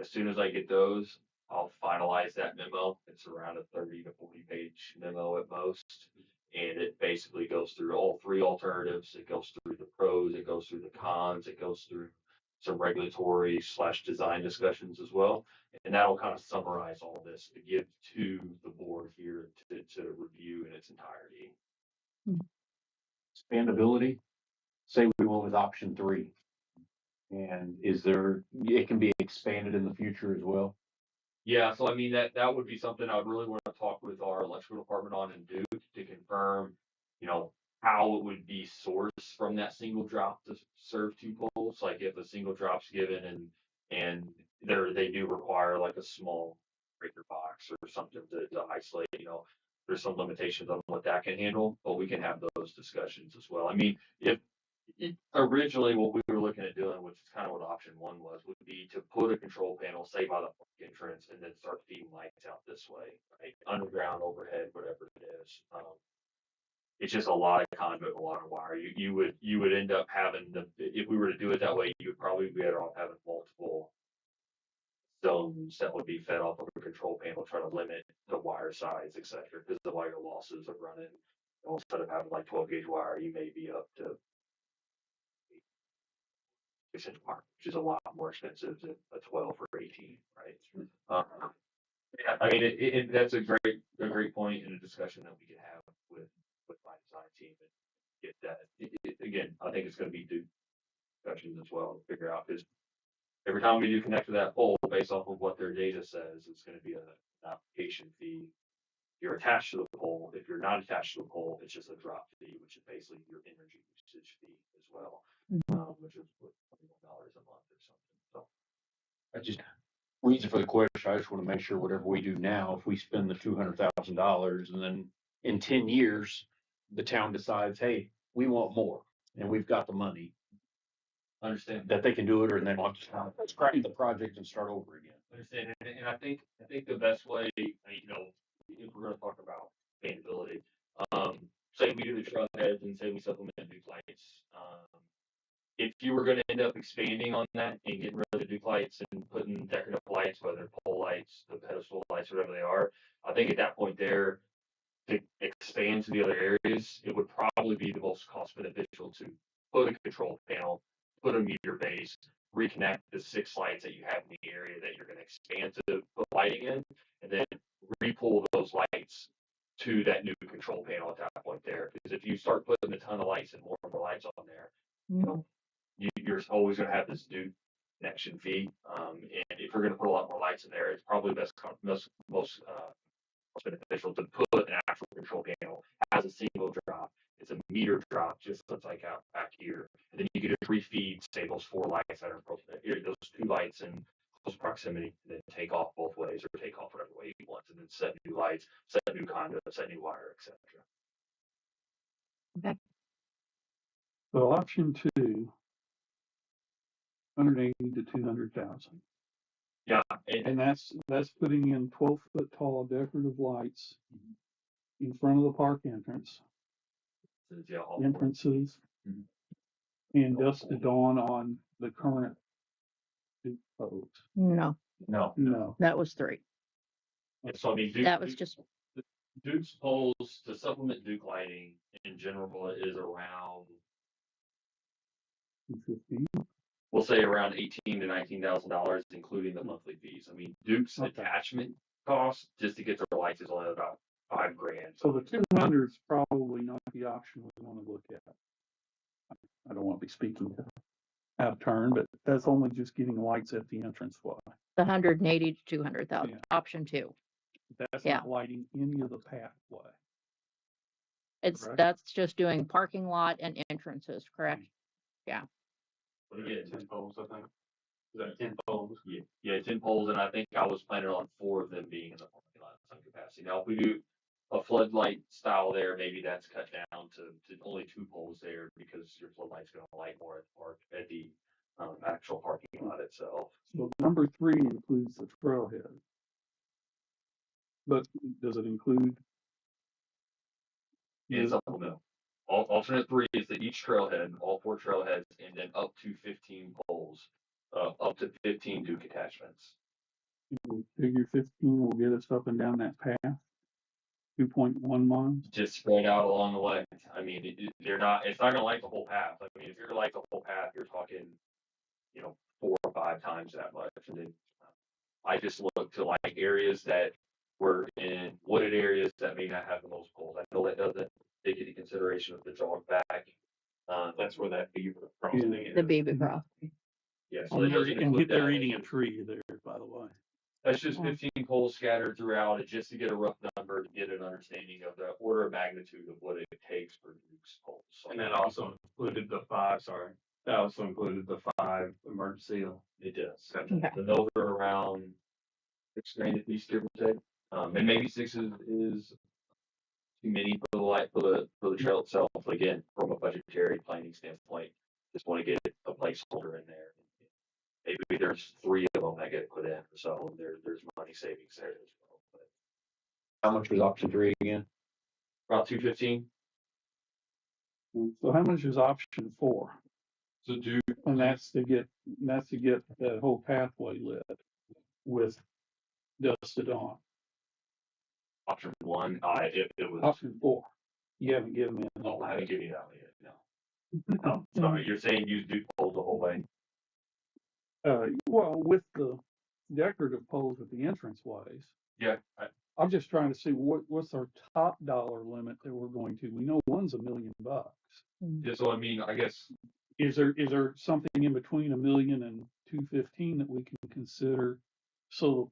As soon as I get those, I'll finalize that memo. It's around a 30 to 40 page memo at most. And it basically goes through all three alternatives. It goes through the pros, it goes through the cons, it goes through some regulatory / design discussions as well. And that'll kind of summarize all this to give to the board here to review in its entirety. Expandability, say we went with option 3. And it can be expanded in the future as well? Yeah, so I mean, that would be something I would really want to talk with our electrical department on and Duke to confirm, how it would be sourced from that single drop to serve 2 poles. Like if a single drop's given and they do require like a small breaker box or something to isolate, there's some limitations on what that can handle, but we can have those discussions as well. I mean, if originally what we were looking at doing, which is kind of what option 1 was, would be to put a control panel, say by the entrance, and then start feeding lights out this way, right? Underground, overhead, whatever it is. It's just a lot of conduit, a lot of wire. You would end up having if we were to do it that way, you would probably be better off having multiple zones that would be fed off of a control panel, try to limit the wire size, etc. Because the wire losses are running. Instead of having like 12 gauge wire, you may be up to 6-inch wire, which is a lot more expensive than a 12 or 18, right? Yeah, I mean, that's a great point in a discussion that we can have with my design team and get that. Again, I think it's going to be due discussions as well to figure out, because every time we do connect to that pole, based off of what their data says, it's going to be an application fee. If you're attached to the pole. If you're not attached to the pole, it's just a drop fee, which is basically your energy usage fee as well, which is $21 a month or something. So I just, reason for the question, I just want to make sure whatever we do now, if we spend the $200,000 and then in 10 years, the town decides, hey, we want more and we've got the money, understand. that they can do it, or then want to scrap the project and start over again. Understand, and I think the best way, if we're going to talk about sustainability, say we do the trailheads and say we supplement Duke lights. If you were going to end up expanding on that and getting rid of the Duke lights and putting decorative lights, whether pole lights, the pedestal lights, whatever they are, I think at that point there, to expand to the other areas, it would probably be the most cost beneficial to put a control panel, put a meter base, reconnect the 6 lights that you have in the area that you're going to expand to put lighting in, and then re-pull those lights to that new control panel at that point there. Because if you start putting a ton of lights and more and more lights on there, you're always going to have this due connection fee. And if you're going to put a lot more lights in there, it's probably most beneficial to put an actual control panel as a single drop. It's a meter drop, just like out back here. And then you can just refeed, say, those 4 lights that are those 2 lights in close proximity, and then take off both ways or take off whatever way you want, and then set new lights, set new conduit, set new wire, etc. Okay. So option 2, 180 to 200,000. Yeah, And that's putting in 12-foot tall decorative lights in front of the park entrances, and dusk to dawn on the current Duke poles. No, No. that was 3. So I mean, That was just, Duke's poles to supplement Duke lighting in general is around, 15. we'll say around $18,000 to $19,000, including the monthly fees. I mean, Duke's Okay. attachment cost just to get their lights is only about $5,000. So the 200 is probably not the option we want to look at. I don't want to be speaking out of turn, but that's only just getting lights at the entranceway. the 180 to 200,000, Yeah. option 2. That's Yeah. not lighting any of the pathway. Correct. That's just doing parking lot and entrances, correct? But again, 10 poles, I think. Is that 10 poles? yeah, 10 poles, and I think I was planning on 4 of them being in the parking lot in some capacity. Now, if we do a floodlight style there, maybe that's cut down to only 2 poles there, because your floodlight's going to light more at the actual parking lot itself. So number 3 includes the trailhead. But does it include It's supplemental. Alternate 3 is that each trailhead, all 4 trailheads, and then up to 15 poles, up to 15 Duke attachments. Figure 15 will get us up and down that path, 2.1 miles. Just spread out along the way. I mean, they're not, it's not gonna light the whole path. I mean, if you're gonna light the whole path, you're talking, 4 or 5 times that much. And then I just look to like areas that were in wooded areas that may not have the most poles. I know that doesn't take into consideration of the dog back. That's where that beaver crossing is. The baby cross. Yeah, so it doesn't And include they're that. eating a tree there, by the way. That's just 15 poles scattered throughout it, just to get a rough number, to get an understanding of the order of magnitude of what it takes for Duke's poles. So And that also included the 5, sorry, that also included the 5 emergency. it does. Okay. And those are around 6 grand at least, give or take. And maybe 6 is too many for the light for the trail itself. But again, from a budgetary planning standpoint, just want to get a placeholder in there. Maybe there's 3 of them that get put in, so there's money savings there as well. But How much was option 3 again? about 215. So how much is option 4? So do And that's to get that whole pathway lit with dusk to dawn. option 1. It was. Option 4. You haven't given me. Oh, I haven't given you that one yet. No. No, sorry. You're saying use Duke poles the whole way. Well, with the decorative poles at the entranceways, Yeah. I'm just trying to see what's our top dollar limit that we're going to. We know one's $1 million. Yeah. So I mean, I guess. Is there something in between $1 million and 215 that we can consider so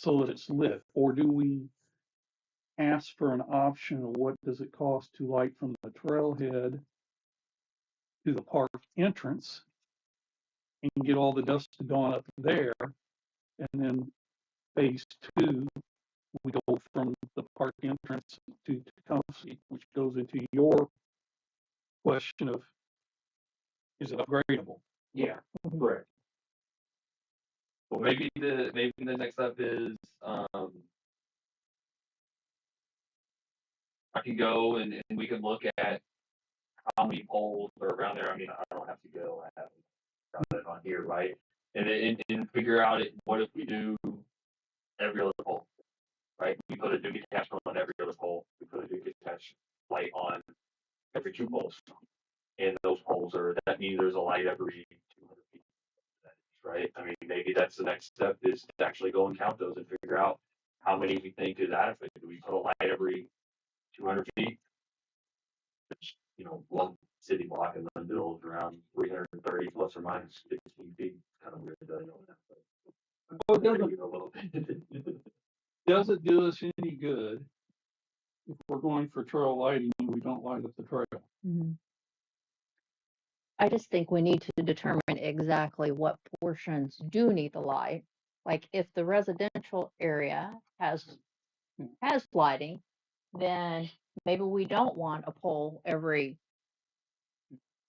that it's lit? Or do we ask for an option of what does it cost to light from the trailhead to the park entrance and get all the dusk to dawn up there, and then phase 2 we go from the park entrance to Tecumseh, which goes into your question of is it upgradable? Yeah. Correct. Well, maybe the next step is I can go and we can look at how many poles are around there. I mean, I don't have to go. I have got it on here, right? And figure out what if we do every other pole, right? We put a Duke attachment on every other pole. We put a Duke attached light on every 2 poles. And those poles that means there's a light every 200 feet. Right? I mean, maybe that's the next step is to actually go and count those and figure out how many we think is adequate. Do we put a light every 200 feet? Which, one city block in Lynnville is around 330 plus or minus 15 feet. Kind of weird that I know that. Well, does it do us any good if we're going for trail lighting and we don't light up the trail? Mhm. I just think we need to determine exactly what portions do need the light. Like if the residential area has lighting, then maybe we don't want a pole every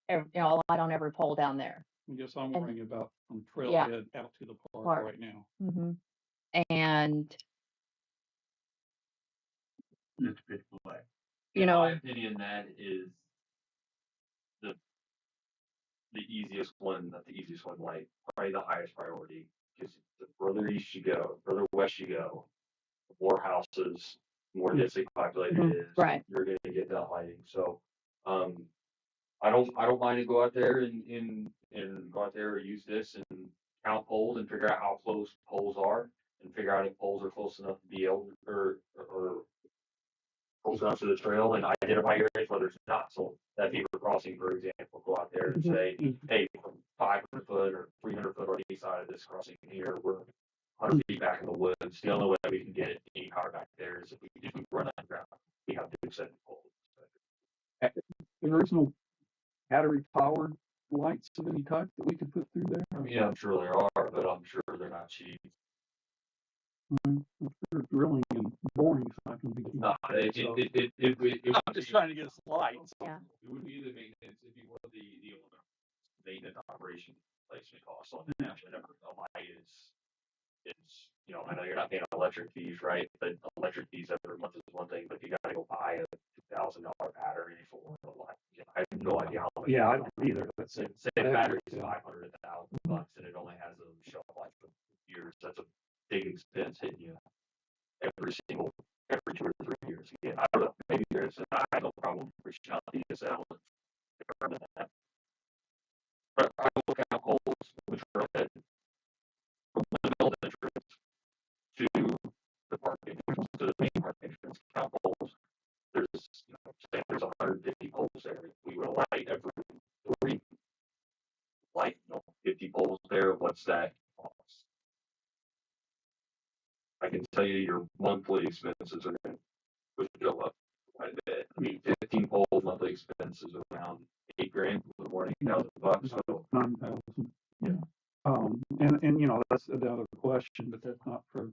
a light on every pole down there. I guess I'm And- worrying about from Yeah. trailhead out to the park Park. right now. And That's a good play. You In know- my opinion, that is the easiest one, not the easiest one, like probably the highest priority. Because the further east you go, further west you go, the more houses, more densely populated it is. Right. You're gonna get that lighting. So, I don't mind to go out there and go out there or use this and count poles and figure out how close poles are and figure out if poles are close enough to be able or close enough to the trail and identify areas where there's not. So that beaver crossing, for example, go out there and say, hey, from 500 foot or 300 foot on each side of this crossing here, we're 100 feet back in the woods. The only way we can get any power back there is if we run underground. We have to set poles. There is no battery powered lights of any type that we could put through there. I mean, I'm sure there are, but I'm sure they're not cheap. They're drilling and boring, so I can be. No, I'm just trying to get us lights. yeah, It would be the maintenance if you want the maintenance operation placement costs on the national network. A light is, I know you're not paying electric fees, right? But electric fees every month is one thing, but you gotta go buy a $1,000 battery for a light. I have no idea how much. Yeah, I don't either. Let's Say say the battery is 500, $1,000, and it only has a shelf life of years. That's a big expense hitting you every 2 or 3 years. Again, I don't know. Maybe there's I have no problem reaching out to DSL and confirming that. But I look at polls which are ahead from the middle entrance to the park entrance to the main park entrance. Count polls. There's say there's 150 polls there. We will light every 3 light 50 poles there. What's that cost? I can tell you your monthly expenses are going to go up quite a bit. I mean, 15 poles monthly expenses around $8,000, a little more than $8,000. So 9,000. yeah. And that's another question, but that's not for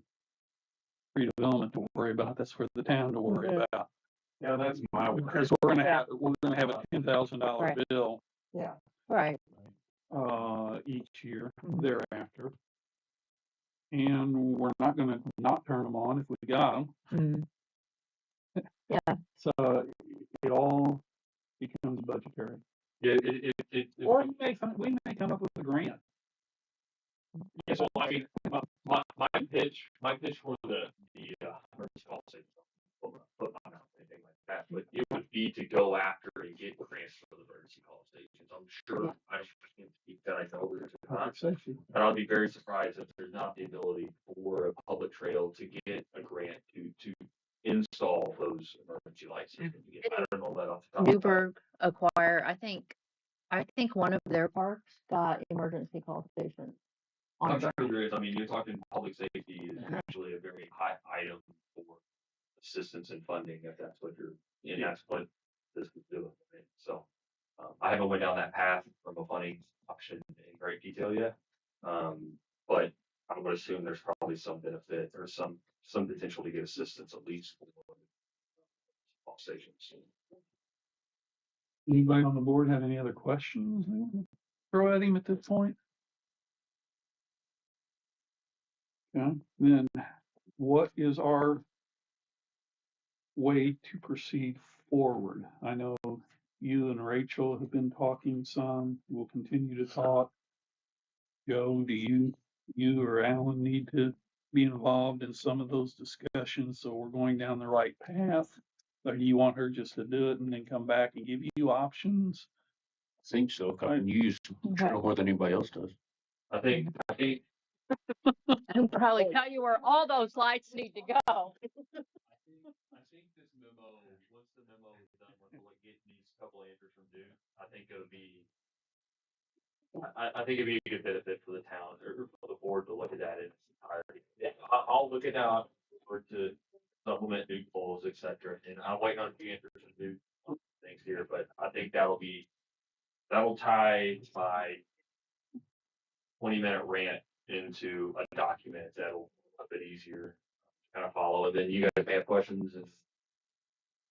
redevelopment to worry about. That's for the town to worry about. Yeah, that's my. Because we're gonna have a $10,000 Right. bill, Yeah, Right. each year thereafter. And we're not gonna not turn them on if we got them. Yeah. So it all becomes budgetary. Yeah, Or we may come up with a grant. yeah, so I mean, my pitch for the emergency call station, put on anything like that, but it would be to go after and get grants for the emergency call stations. I'm sure I can't speak that I know there's a Public concept, safety. and I'll be very surprised if there's not the ability for a public trail to get a grant to install those emergency light systems. Again, I don't know that off the top. Newburgh acquire, I think one of their parks got emergency call stations. I'm sure there is. I mean, you're talking public safety is usually a very high item for assistance and funding, if that's what and that's what this is doing. Right? So, I haven't went down that path from a funding option in great detail yet. But I would assume there's probably some benefit or some potential to get assistance at least for all stations. Anybody on the board have any other questions? Throw at him at this point? Okay, then what is our way to proceed forward? I know you and Rachel have been talking some. We'll continue to talk. Joe, do you or Alan need to be involved in some of those discussions so we're going down the right path? Or do you want her just to do it and then come back and give you options? I think so. I can use more than anybody else does. I think I'll probably tell you where all those lights need to go. I think this memo, once the memo is done with like getting these couple answers from Duke, I think it'll be. I think it'd be a good benefit for the town or for the board to look at that in its entirety. Yeah, I'll look at that for to supplement Duke polls, et cetera. And I'm waiting on a few answers from Duke things here, but I think that'll tie my 20-minute rant into a document that'll be a bit easier to kind of follow. And then you guys may have questions and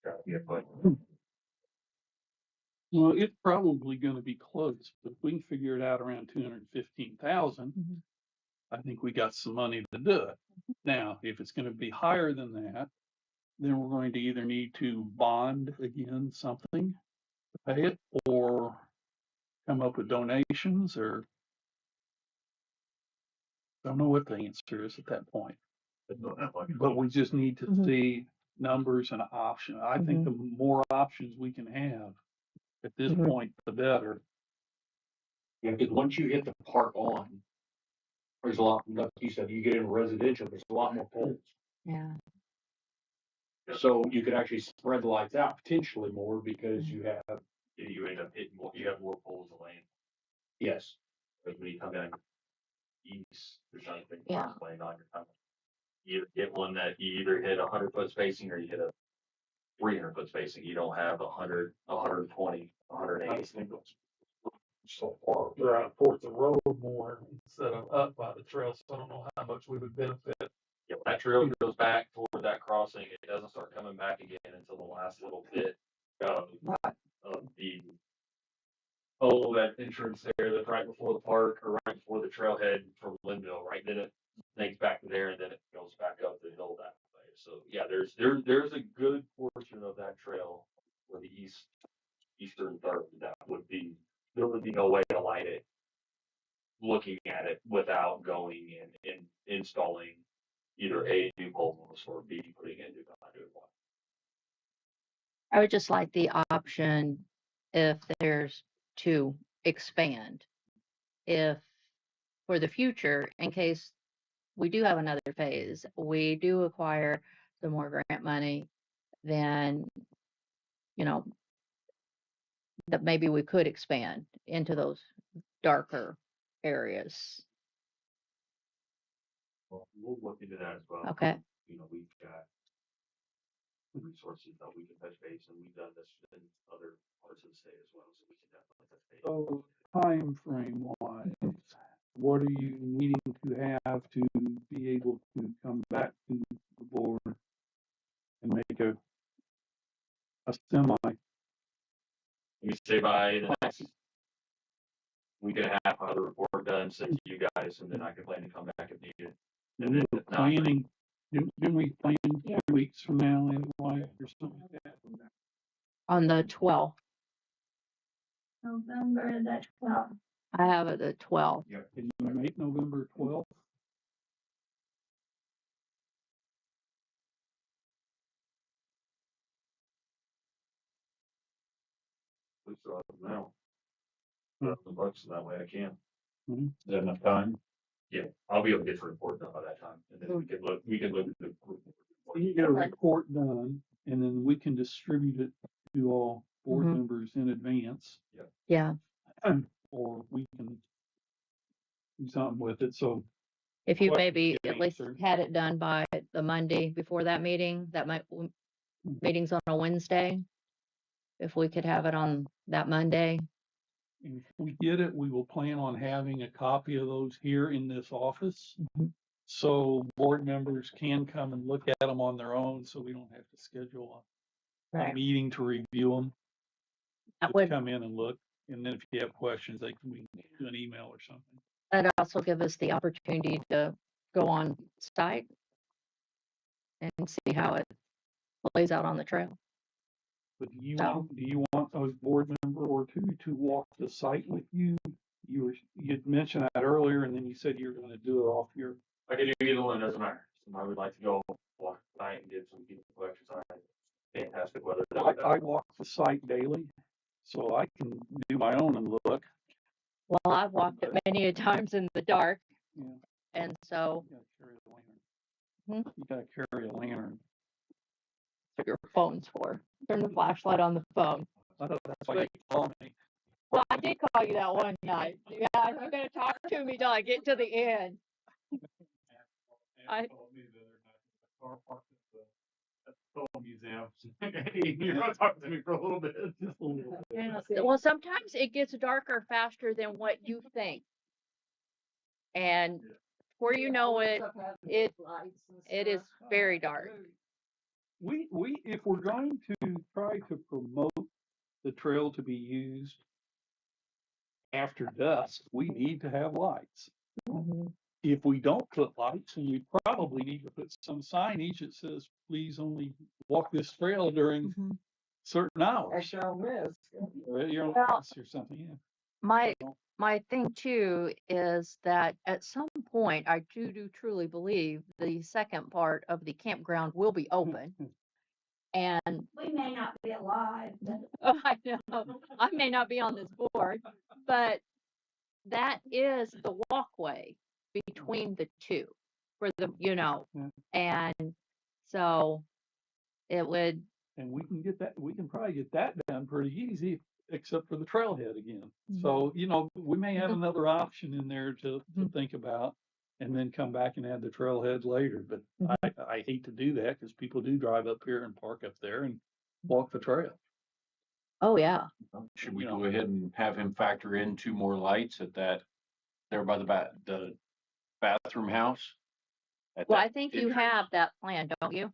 try to get questions. Well, it's probably gonna be close, but if we can figure it out around 215,000, I think we got some money to do it. Now, if it's gonna be higher than that, then we're going to either need to bond again something to pay it, or come up with donations, or don't know what the answer is at that point. But we just need to see numbers and options. I think the more options we can have at this point, the better. Yeah, because once you hit the park on, there's a lot, like you said, you get in residential, there's a lot more poles. Yeah. So you could actually spread the lights out potentially more because you have, You end up hitting more, you have more poles in the lane. yes. Like when you come down east, there's nothing Yeah. lane on your time. You get one that you either hit 100-foot spacing or you hit a 300-foot spacing. You don't have 100, 120, 180. So far, they're out towards the road more instead of up by the trail, so I don't know how much we would benefit. Yeah, when that trail goes back toward that crossing, it doesn't start coming back again until the last little bit of the that entrance there that's right before the park or right before the trailhead from Lynnville, right? Then it snakes back to there and then it goes back up the hill that way. So yeah, there's a good portion of that trail for the eastern third, there would be no way to light it. Looking at it without going and installing either A, new poles or B, putting in new conduit line. I would just like the option if there's to expand. If for the future, in case we do have another phase, we do acquire some more grant money, then, you know, that maybe we could expand into those darker areas. Well, we'll look into that as well. Okay. You know, we've got resources that we can touch base, and we've done this in other parts of the state as well, so we can definitely touch base. So time frame wise, what are you needing to have to be able to come back to the board and make a semi? We say by the next week and a half, I'll have the report done, sent to you guys, and then I can plan to come back if needed. And then if not, Planning, didn't we plan Yeah. 2 weeks from now anyway, or something like that? On the 12th, November the 12th. I have it at 12. Can you make November 12th? we still have them now. The bucks, that way I can. Mhm. Is that enough time? Yeah, I'll be able to get the report done by that time, and then we can look at the. You get a report done, and then we can distribute it to all board Mhm. members in advance, Yeah. or we can do something with it, so. If you What maybe you at least answered. had it done by the Monday before that meeting, meeting's on a Wednesday. If we could have it on that Monday. If we get it, we will plan on having a copy of those here in this office. Mhm. So board members can come and look at them on their own, so we don't have to schedule a meeting to review them. That Just would, come in and look, and then if you have questions, we can do an email or something. that'd also give us the opportunity to go on site and see how it plays out on the trail. But do So- you want those board member or two to walk the site with you? You'd mentioned that earlier, and then you said you were gonna do it off your. I can do either one, doesn't matter. I would like to go walk tonight and get some people exercise. Fantastic weather. I walk the site daily, so I can do my own and look. Well, I've walked it many a times in the dark, Yeah. and so You gotta carry a lantern. Hmm? You gotta carry a lantern. that's what your phone's for. Turn the flashlight on the phone. I thought that's why you called me. Well, I did call you that one night. Yeah, you're gonna talk to me till I get to the end. I- told me the other night, the car parked at the toll museum. You're gonna talk to me for a little bit. Just a little bit. Yeah, Well, sometimes it gets darker faster than what you think. And before you know it, it is very dark. If we're going to try to promote the trail to be used after dusk, we need to have lights. If we don't put lights, then we probably need to put some signage that says, please only walk this trail during certain hours. At your own risk. Your own Well- risk or something, yeah. My thing too is that at some point, I do truly believe the second part of the campground will be open. And We may not be alive, but oh, I know, I may not be on this board, but that is the walkway between the two for the, and so it would, And we can probably get that done pretty easy, except for the trailhead again. So, we may have another option in there to think about and then come back and add the trailhead later. But I hate to do that because people do drive up here and park up there and walk the trail. oh, yeah. Should we go ahead and have him factor in 2 more lights at that, there by the bathroom house? At Well, that I think you entrance? have that plan, don't you?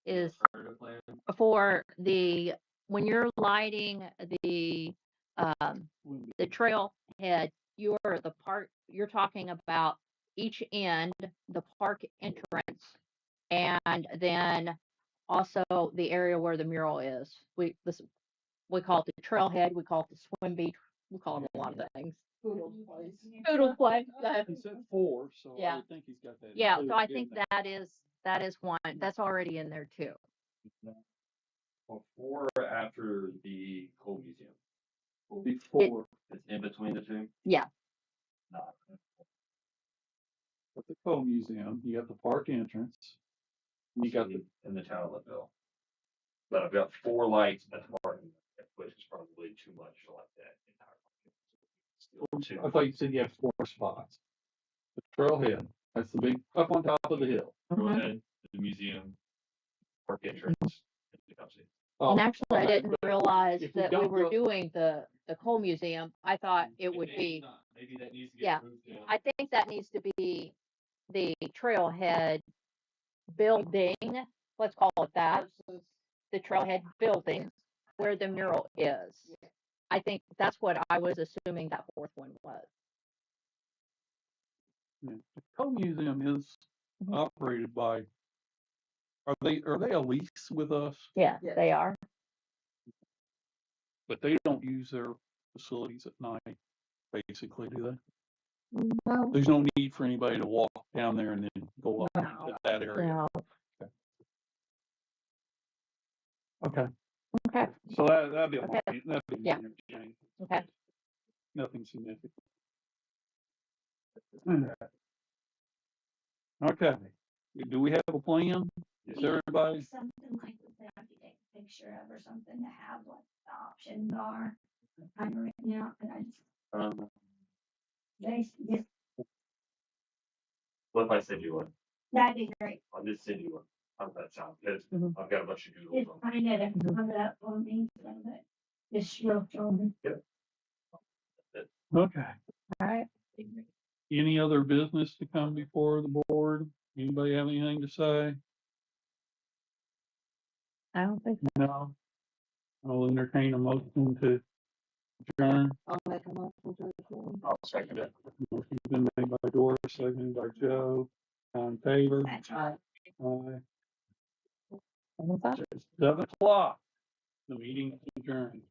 Is for when you're lighting the trailhead, you're talking about each end, the park entrance, and then also the area where the mural is. We call it the trailhead, we call it the swim beach, we call it a lot of things. Poodle place. Poodle play. He said 4, so I Yeah. would think he's got that. Yeah, so included I in think that. that is one, that's already in there too. Before or after the coal museum? Before, It's in between the two? Yeah, at the Coal Museum, you got the park entrance. You got the, In the town of Lynnville. But I've got 4 lights at the parking lot, which is probably too much to like that entire. Still I 2. thought you said you have 4 spots. The trailhead, that's the big, up on top of the hill. Trailhead, the museum, park entrance, and the company. Oh, and actually I okay, didn't but realize if we that we don't were go- doing the coal museum. I thought it would be, Maybe that needs to yeah, get moved down. I think that needs to be the trailhead building, let's call it that, Versus, the trailhead building where the mural is. I think that's what I was assuming that 4th one was. Yeah, the Coal Museum is Mhm. operated by, are they a lease with us? Yeah, Yes. they are. But they don't use their facilities at night, basically, do they? No, There's no need for anybody to walk down there and then go up No. to that area. no. Okay, Okay, so that'd be a Okay. minor, that'd be a Yeah. minor change. okay. Nothing significant. Okay, do we have a plan? Is everybody? Something like that they have to take a picture of or something to have what the options are. Kind of written out, but I just, they, What if I send you one? that'd be great. I'll just send you one. How's that sound? Because Mhm. I've got a bunch of Just doodles on. find it and put it up for me, so that just show me. Okay. All right. Any other business to come before the board? Anybody have anything to say? I don't think so. No. I'll entertain a motion to adjourn. I'll make a motion to adjourn. I'll second it. Motion's been made by Doris, seconded by Joe. All in favor? Aye. Aye. 7 o'clock. It's 7 o'clock. The meeting is adjourned.